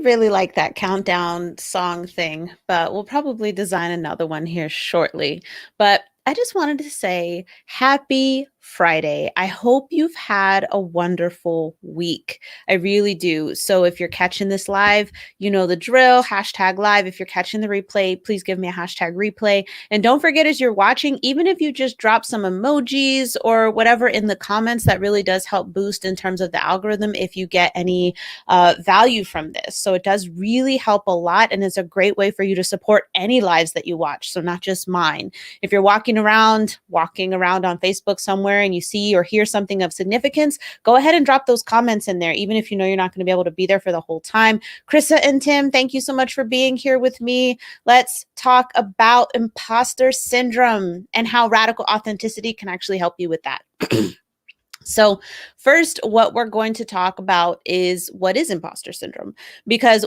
really like that countdown song thing, but we'll probably design another one here shortly. But I just wanted to say happy Friday. I hope you've had a wonderful week. I really do. So if you're catching this live, you know the drill, hashtag live. If you're catching the replay, please give me a hashtag replay. And don't forget, as you're watching, even if you just drop some emojis or whatever in the comments, that really does help boost in terms of the algorithm if you get any value from this. So it does really help a lot, and it's a great way for you to support any lives that you watch, so not just mine. If you're walking around on Facebook somewhere and you see or hear something of significance, go ahead and drop those comments in there, even if you know you're not going to be able to be there for the whole time. Krissa and Tim, thank you so much for being here with me. Let's talk about imposter syndrome and how radical authenticity can actually help you with that. So first, what we're going to talk about is what is imposter syndrome, because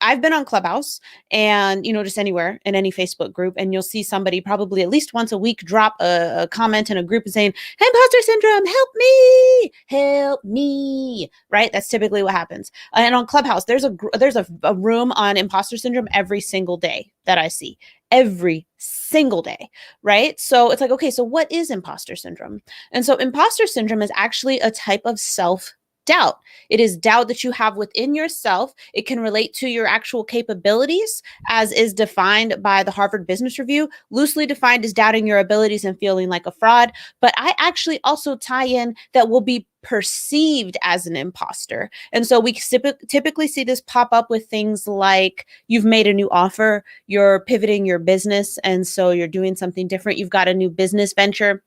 I've been on Clubhouse and, just anywhere in any Facebook group, and you'll see somebody probably at least once a week drop a comment in a group and saying, hey, imposter syndrome, help me, right? That's typically what happens. And on Clubhouse, there's a room on imposter syndrome every single day that I see. Every single day, right? So it's like, okay, so what is imposter syndrome? And so imposter syndrome is actually a type of self-doubt. It is doubt that you have within yourself. It can relate to your actual capabilities, as is defined by the Harvard Business Review. Loosely defined as doubting your abilities and feeling like a fraud. But I actually also tie in that will be perceived as an imposter. And so we typically see this pop up with things like you've made a new offer, you're pivoting your business, and so you're doing something different. You've got a new business venture,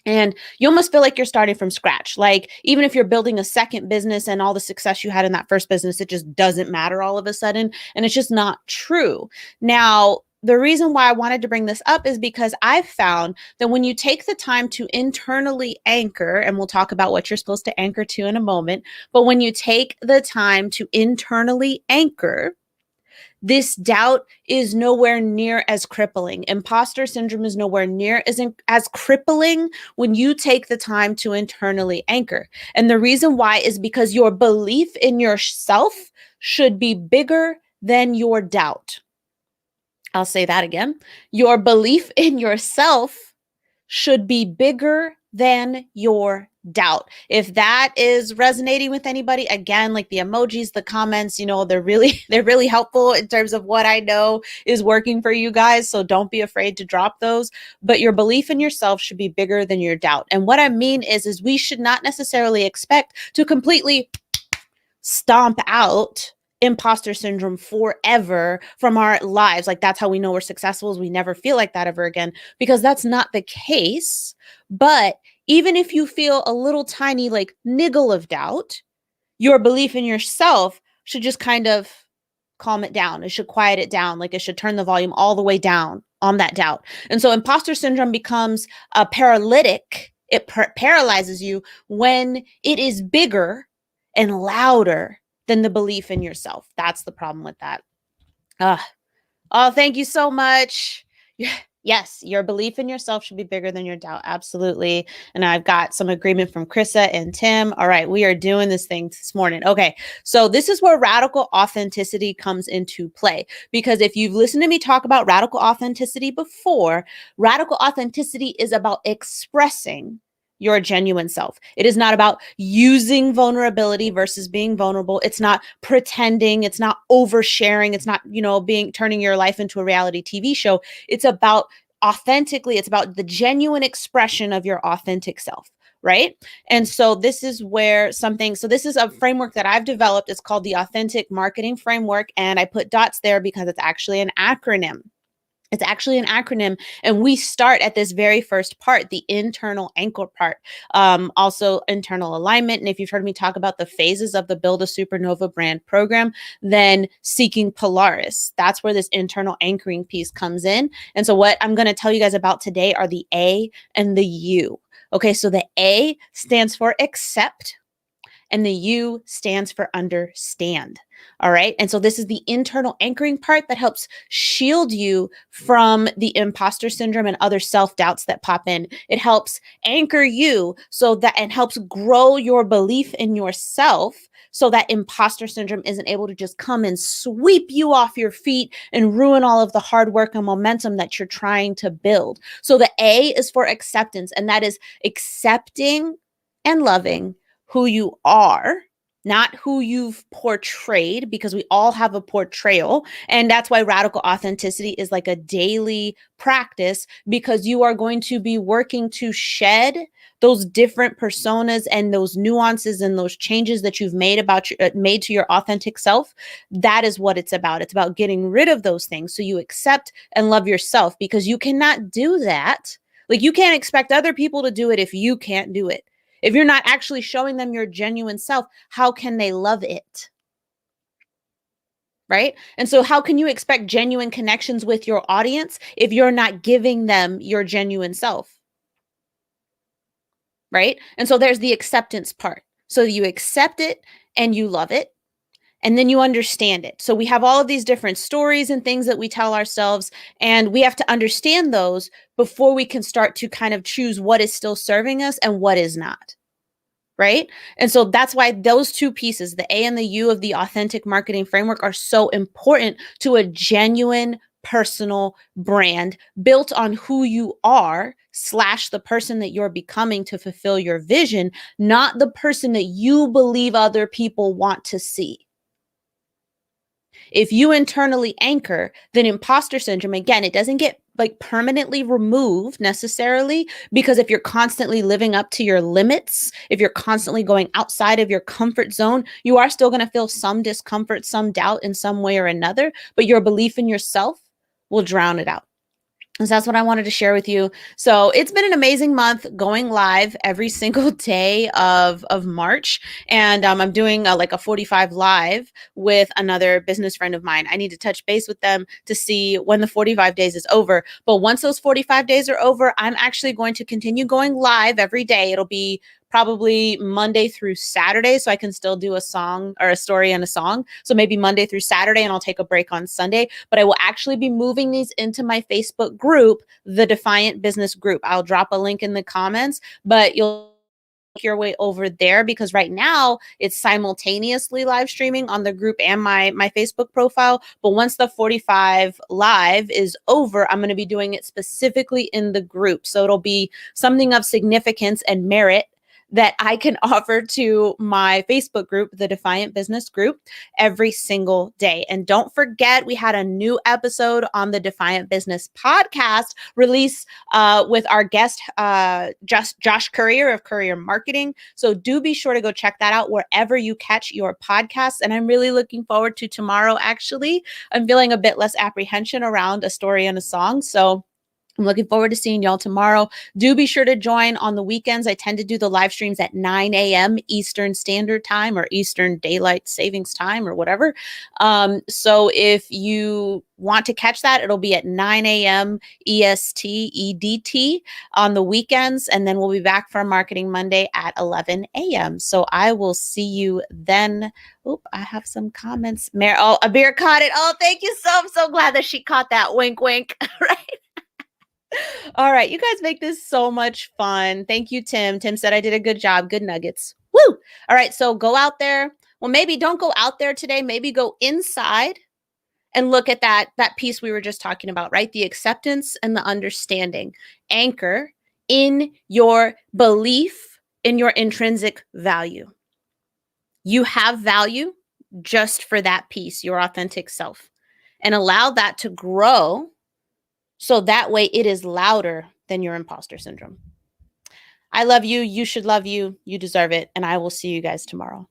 and you almost feel like you're starting from scratch. Like even if you're building a second business and all the success you had in that first business, it just doesn't matter all of a sudden. And it's just not true. Now, the reason why I wanted to bring this up is because I've found that when you take the time to internally anchor, and we'll talk about what you're supposed to anchor to in a moment, but when you take the time to internally anchor, this doubt is nowhere near as crippling. Imposter syndrome is nowhere near as crippling when you take the time to internally anchor. And the reason why is because your belief in yourself should be bigger than your doubt. I'll say that again. Your belief in yourself should be bigger than your doubt. If that is resonating with anybody, again, like the emojis, the comments, they're really helpful in terms of what I know is working for you guys. So don't be afraid to drop those. But your belief in yourself should be bigger than your doubt. And what I mean is we should not necessarily expect to completely stomp out imposter syndrome forever from our lives. Like that's how we know we're successful, is we never feel like that ever again, because that's not the case. But even if you feel a little tiny like niggle of doubt, your belief in yourself should just kind of calm it down. It should quiet it down. Like it should turn the volume all the way down on that doubt. And so imposter syndrome becomes a paralytic. It paralyzes you when it is bigger and louder than the belief in yourself. That's the problem with that. Oh, thank you so much. Yes, your belief in yourself should be bigger than your doubt. Absolutely. And I've got some agreement from Krissa and Tim. All right, we are doing this thing this morning. Okay, so this is where radical authenticity comes into play. Because if you've listened to me talk about radical authenticity before, radical authenticity is about expressing your genuine self. It is not about using vulnerability versus being vulnerable. It's not pretending. It's not oversharing. It's not, turning your life into a reality TV show. It's about authentically, it's about the genuine expression of your authentic self. Right. And so this is this is a framework that I've developed. It's called the Authentic Marketing Framework. And I put dots there because it's actually an acronym. It's actually an acronym, and we start at this very first part, the internal anchor part, also internal alignment. And if you've heard me talk about the phases of the Build a Supernova brand program, then seeking Polaris, that's where this internal anchoring piece comes in. And so what I'm going to tell you guys about today are the A and the U. Okay, so the A stands for accept, and the U stands for understand. All right. And so this is the internal anchoring part that helps shield you from the imposter syndrome and other self doubts that pop in. It helps anchor you so that and helps grow your belief in yourself so that imposter syndrome isn't able to just come and sweep you off your feet and ruin all of the hard work and momentum that you're trying to build. So the A is for acceptance, and that is accepting and loving who you are, not who you've portrayed, because we all have a portrayal. And that's why radical authenticity is like a daily practice, because you are going to be working to shed those different personas and those nuances and those changes that you've made to your authentic self. That is what it's about. It's about getting rid of those things so you accept and love yourself, because you cannot do that. Like, you can't expect other people to do it if you can't do it. If you're not actually showing them your genuine self, how can they love it? Right? And so, how can you expect genuine connections with your audience if you're not giving them your genuine self? Right? And so, there's the acceptance part. So, you accept it and you love it, and then you understand it. So, we have all of these different stories and things that we tell ourselves, and we have to understand those before we can start to kind of choose what is still serving us and what is not. Right? And so that's why those two pieces, the A and the U of the authentic marketing framework, are so important to a genuine personal brand built on who you are slash the person that you're becoming to fulfill your vision, not the person that you believe other people want to see. If you internally anchor, then imposter syndrome, again, it doesn't get like permanently removed necessarily, because if you're constantly living up to your limits, if you're constantly going outside of your comfort zone, you are still going to feel some discomfort, some doubt in some way or another, but your belief in yourself will drown it out. So that's what I wanted to share with you. So it's been an amazing month, going live every single day of March. And I'm doing like a 45 live with another business friend of mine. I need to touch base with them to see when the 45 days is over. But once those 45 days are over, I'm actually going to continue going live every day. It'll be probably Monday through Saturday, so I can still do a song or a story and a song. So maybe Monday through Saturday, and I'll take a break on Sunday. But I will actually be moving these into my Facebook group, the Defiant Business Group. I'll drop a link in the comments, but you'll make your way over there, because right now it's simultaneously live streaming on the group and my Facebook profile. But once the 45 live is over, I'm going to be doing it specifically in the group. So it'll be something of significance and merit that I can offer to my Facebook group, the Defiant Business Group, every single day. And don't forget, we had a new episode on the Defiant Business podcast release with our guest, Josh Courier of Courier Marketing. So do be sure to go check that out wherever you catch your podcasts. And I'm really looking forward to tomorrow, actually. I'm feeling a bit less apprehension around a story and a song. So I'm looking forward to seeing y'all tomorrow. Do be sure to join on the weekends. I tend to do the live streams at 9 a.m. Eastern Standard Time, or Eastern Daylight Savings Time, or whatever. So if you want to catch that, it'll be at 9 a.m. EST, EDT on the weekends. And then we'll be back for Marketing Monday at 11 a.m. So I will see you then. Oop, I have some comments. Abir caught it. Oh, thank you. I'm so glad that she caught that. Wink, wink. Right. All right, you guys make this so much fun. Thank you, Tim. Tim said I did a good job. Good nuggets. Woo! All right, so go out there. Well, maybe don't go out there today. Maybe go inside and look at that piece we were just talking about, right? The acceptance and the understanding. Anchor in your belief in your intrinsic value. You have value just for that piece, your authentic self, and allow that to grow. So that way it is louder than your imposter syndrome. I love you. You should love you. You deserve it. And I will see you guys tomorrow.